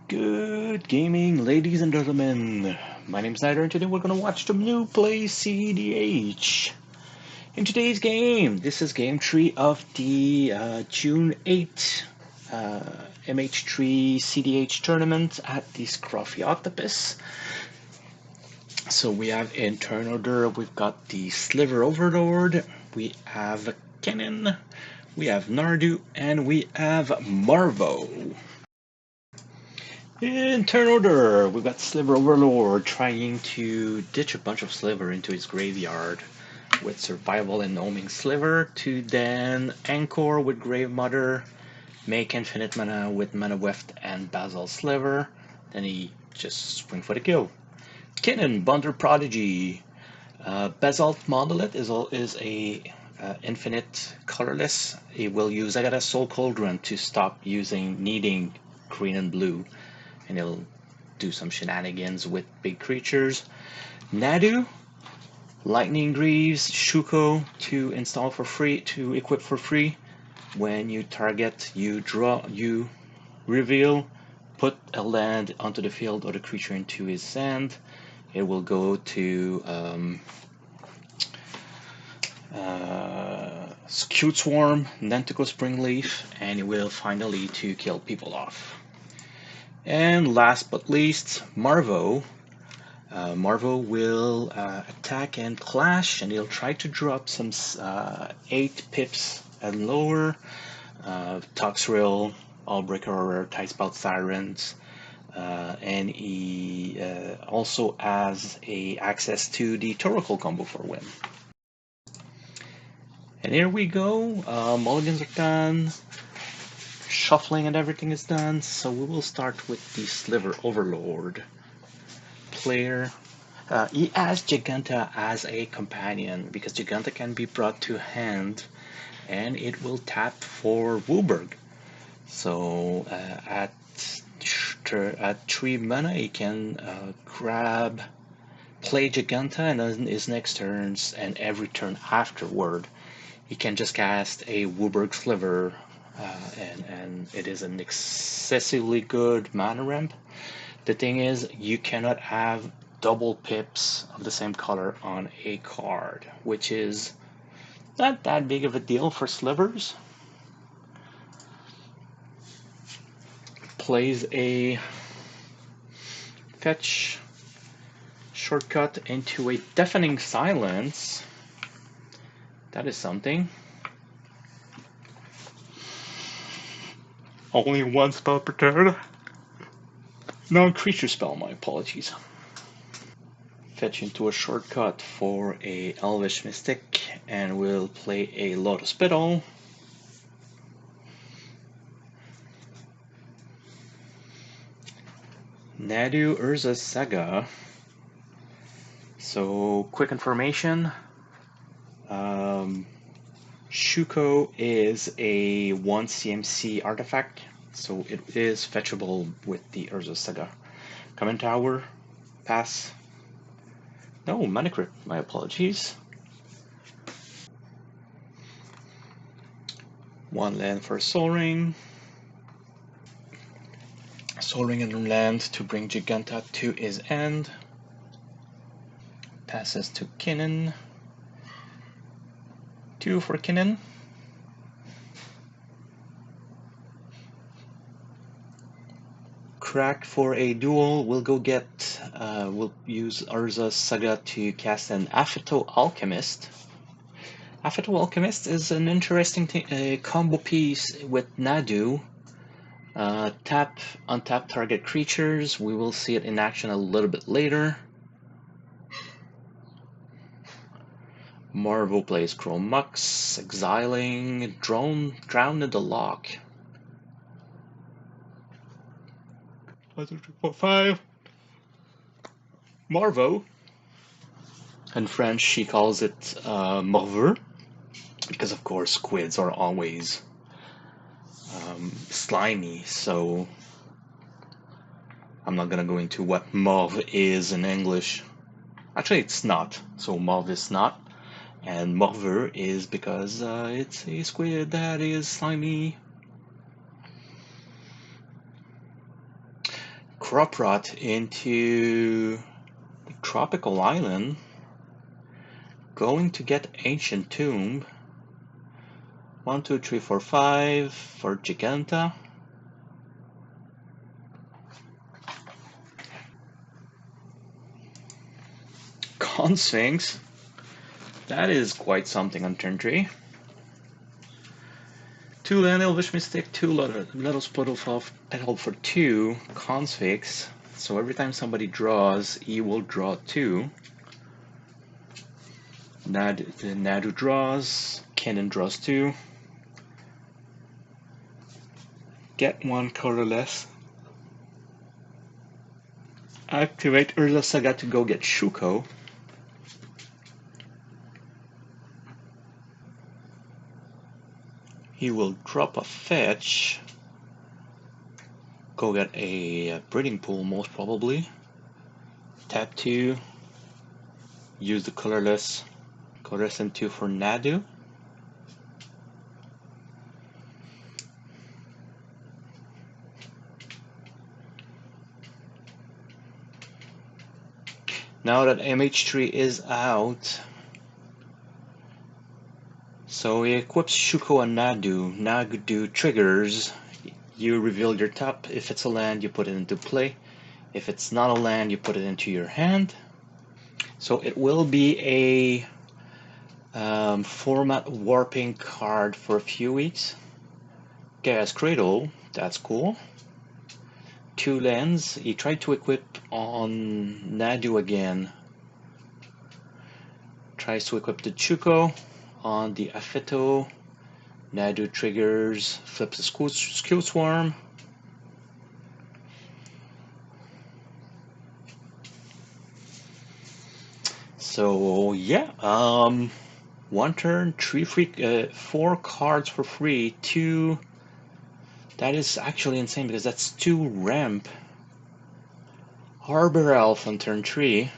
Good gaming, ladies and gentlemen. My name is Snyder, and today we're going to watch the Noob play cEDH. In today's game, this is game 3 of the June 8th MH3 cEDH tournament at the ScruffyOctopus. So we have in turn order, we've got the Sliver Overlord, we have Kinnan, we have Nadu, and we have Marvo. In turn order, we've got Sliver Overlord trying to ditch a bunch of Sliver into his graveyard with Survival and Homing Sliver, to then Anchor with Grave Mother, make Infinite Mana with Mana Weft and Basil Sliver, then he just swing for the kill. Kinnan, Bonder Prodigy. Basalt Monolith is a infinite colorless. He will use Agata Soul Cauldron to stop needing green and blue, and he'll do some shenanigans with big creatures. Nadu, Lightning Greaves, Shuko to install for free, to equip for free. When you target, you reveal, put a land onto the field or the creature into his hand. It will go to Scute Swarm, Nantico Springleaf, and it will finally to kill people off. And last but least, Marvo. Marvo will attack and clash, and he'll try to drop some 8 pips and lower. Toxrill, Allbreaker Aurora, Tidespout Sirens, and he also has access to the Toracle combo for win. And here we go, mulligans are done, shuffling and everything is done, so we will start with the Sliver Overlord player. He has Giganta as a companion, because Giganta can be brought to hand, and it will tap for Wooburg. So at 3 mana, he can play Giganta, and on his next turns and every turn afterward, he can just cast a Wooburg Sliver, and it is an excessively good mana ramp. The thing is, you cannot have double pips of the same color on a card, which is not that big of a deal for Slivers. Plays a fetch shortcut into a Deafening Silence. That is something. Only one spell per turn. Non-creature spell, my apologies. Fetch into a shortcut for a Elvish Mystic, and we'll play a Lotus Petal. Nadu Urza's Saga. So, quick information. Shuko is a 1 CMC artifact, so it is fetchable with the Urza's Saga. Command Tower, pass. No, Mana Crypt, my apologies. 1 land for Soul Ring. Soul Ring and land to bring Giganta to his end. Passes to Kinnan. 2 for Kinnan. Crack for a duel. We'll go get, we'll use Urza's Saga to cast an Aphyto Alchemist. Aphyto Alchemist is an interesting combo piece with Nadu. Tap, untap target creatures. We will see it in action a little bit later. Marvo plays Chrome Mux, exiling, Drown in the Lock. 1, 2, 3, 4, 5. Marvo. In French, she calls it Morveux, because of course squids are always slimy, so I'm not gonna go into what Mauve is in English. Actually, it's not, so Mauve is not. And Morveux is because it's a squid that is slimy. crop rot into the tropical island. Going to get ancient tomb. 1, 2, 3, 4, 5 for Giganta. Sphinx. That is quite something on turn 3. 2 land Elvish Mystic, 2 Little Split of Petal for 2 Sphinx. So every time somebody draws, he will draw 2. Nadu draws, Kinnan draws 2. Get 1 colorless. Activate Urza Saga to go get Shuko. He will drop a fetch. Go get a breeding pool most probably. Tap 2. Use the colorless. Colorless and 2 for Nadu. Now that MH3 is out, so he equips Shuko and Nadu. Nadu triggers. You reveal your top. If it's a land, you put it into play. If it's not a land, you put it into your hand. So it will be a format warping card for a few weeks. Gas Cradle, that's cool. 2 lands. He tried to equip on Nadu again. Tries to equip the Shuko on the Afeto. Nadu triggers, flips the Skill Swarm. So yeah, 1 turn, 4 cards for free, 2. That is actually insane because that's 2 ramp. Harbor Elf on turn 3.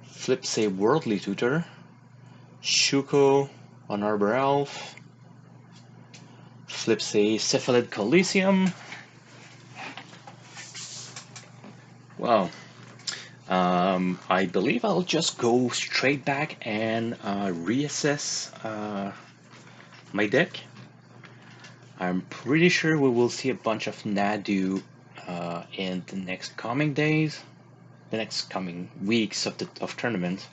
Flips a Worldly Tutor. Shuko on Harbor Elf. Flips a Cephalid Coliseum. Wow. I believe I'll just go straight back and reassess my deck. I'm pretty sure we will see a bunch of Nadu in the next coming days, the next coming weeks of tournament.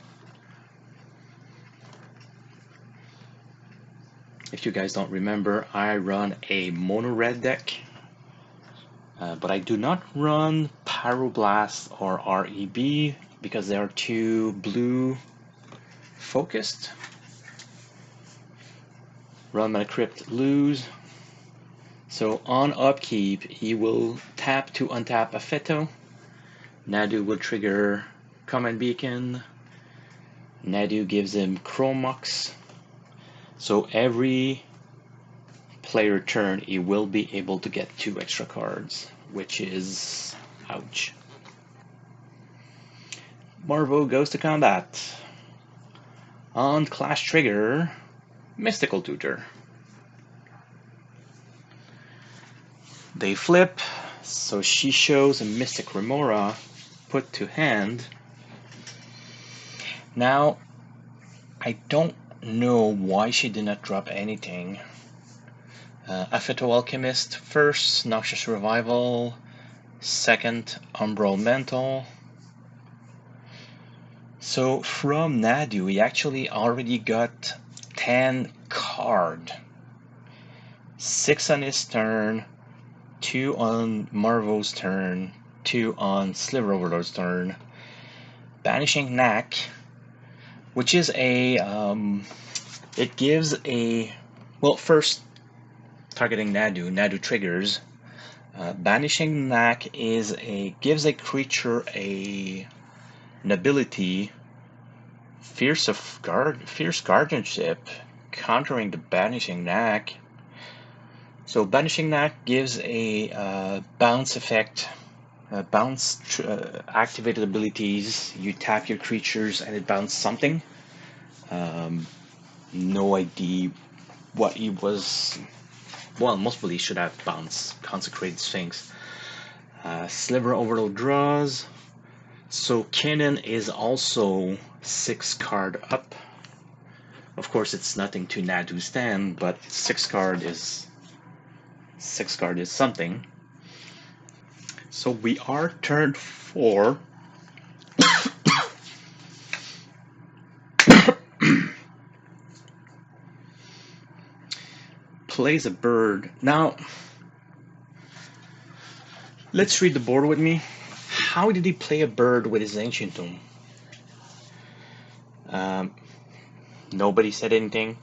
If you guys don't remember, I run a mono red deck, but I do not run Pyroblast or REB because they are too blue focused. Run Mana Crypt, lose. So on upkeep, he will tap to untap Afeto. Nadu will trigger Command Beacon. Nadu gives him Chromux. So every player turn, he will be able to get 2 extra cards, which is ouch. Marvo goes to combat. On Clash Trigger, Mystical Tutor. They flip, so she shows a Mystic Remora put to hand. Now, I don't know why she did not drop anything. Afeto Alchemist first, Noxious Revival, second, Umbral Mantle. So from Nadu, he actually already got 10 card. 6 on his turn, 2 on Marvo's turn, 2 on Sliver Overlord's turn. Banishing Knack, which is a, it gives a, well, first targeting Nadu triggers. Banishing Knack gives a creature an ability, Fierce Guardianship, countering the Banishing Knack. So Banishing Knack gives a bounce effect, activated abilities. You tap your creatures and it bounces something. No idea what he was. Well, most probably should have bounced Consecrated Sphinx. Sliver Overlord draws. So Kinnan is also 6 card up. Of course, it's nothing to Nadu stand, but 6 card is something. So we are turn 4. Plays a bird. Now, let's read the board with me. How did he play a bird with his Ancient Tomb? Nobody said anything.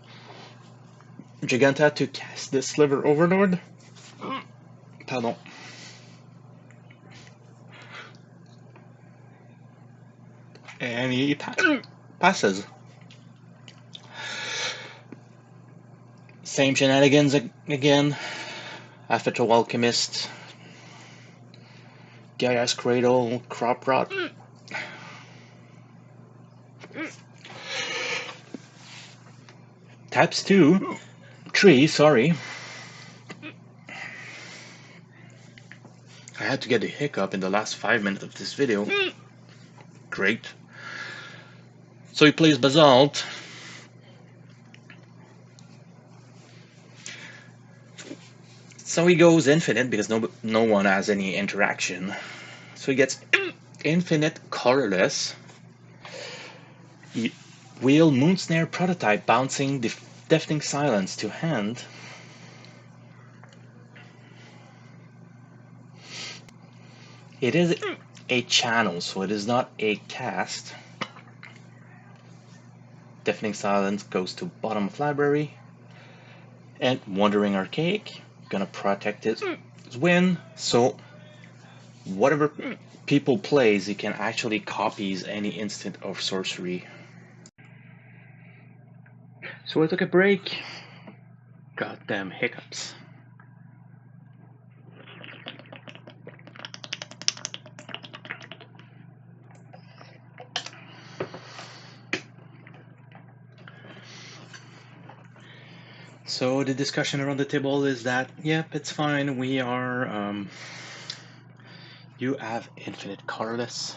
Giganta to cast the Sliver Overlord. Pardon. And he passes. Same shenanigans again. After Alchemist. Gaia's Cradle, Crop Rot. Taps 2. 3, sorry. I had to get a hiccup in the last 5 minutes of this video. Great. So he plays Basalt. So he goes infinite because no one has any interaction. So he gets infinite colorless. Wheel Moonsnare Prototype bouncing Deafening Silence to hand. It is a channel, so it is not a cast. Deafening Silence goes to bottom of library. And Wandering Archaic, gonna protect his win, so whatever people plays, he can actually copies any instant of sorcery. So I took a break. Goddamn hiccups. So the discussion around the table is that, yep, it's fine, we are, you have infinite colorless.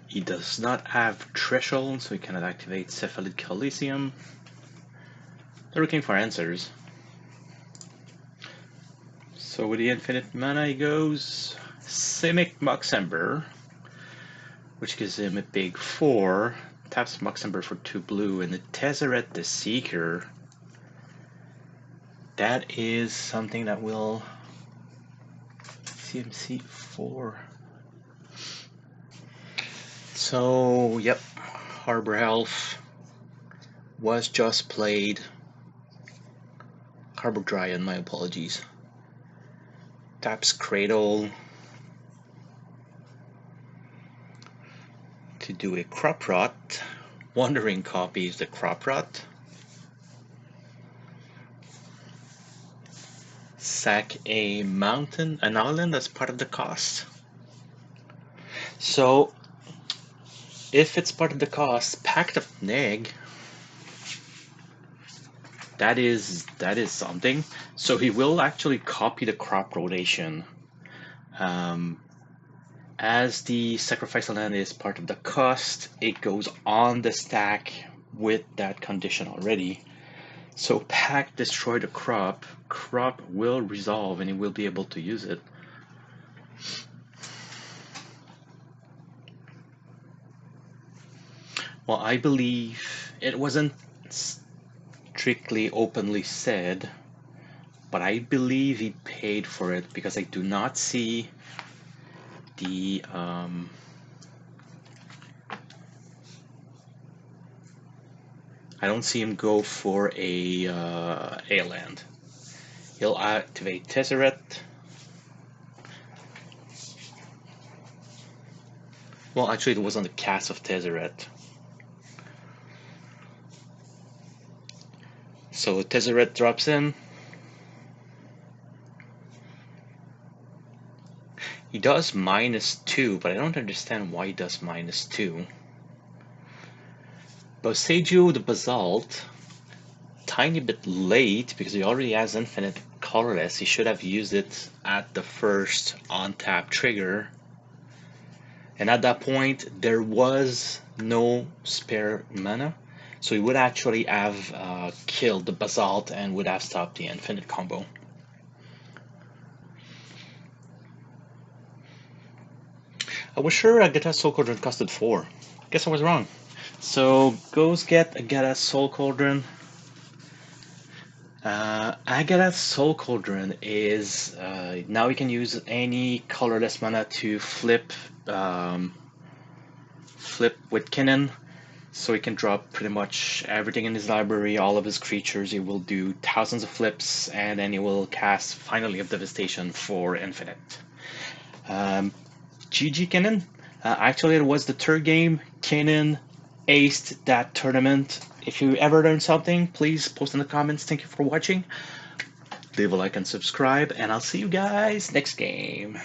He does not have Threshold, so he cannot activate Cephalid Coliseum. They're looking for answers. So with the infinite mana, he goes Simic Moxember, which gives him a big 4. Taps Moxember for 2 blue, and the Tezzeret the Seeker. That is something that will CMC 4. So, yep, Harbor Elf was just played. Harbor Dryad, my apologies. Taps Cradle to do a Crop Rot. Wandering copies the Crop Rot. Sack a mountain, an island as part of the cost. So, if it's part of the cost, Pact of Neg. That is something. So he will actually copy the crop rotation. As the sacrificial land is part of the cost, it goes on the stack with that condition already. So Pact destroy the crop. Crop will resolve and he will be able to use it. Well, I believe it wasn't strictly openly said, but I believe he paid for it because I do not see the I don't see him go for a land. He'll activate Tezzeret. Well, actually, it was on the cast of Tezzeret. So Tezzeret drops in. He does -2, but I don't understand why he does -2. Boseiju the Basalt, tiny bit late because he already has infinite colorless, he should have used it at the first on-tap trigger. And at that point, there was no spare mana, so he would actually have killed the Basalt and would have stopped the infinite combo. I was sure Agatha's Soul Cauldron costed 4. Guess I was wrong. So goes get Agatha's Soul Cauldron. Agatha's Soul Cauldron is now we can use any colorless mana to flip with Kinnan, so he can drop pretty much everything in his library, all of his creatures. He will do thousands of flips, and then he will cast Finally of Devastation for infinite. GG Kinnan. Actually, it was the third game. Kinnan aced that tournament. If you ever learned something, please post in the comments. Thank you for watching. Leave a like and subscribe, and I'll see you guys next game.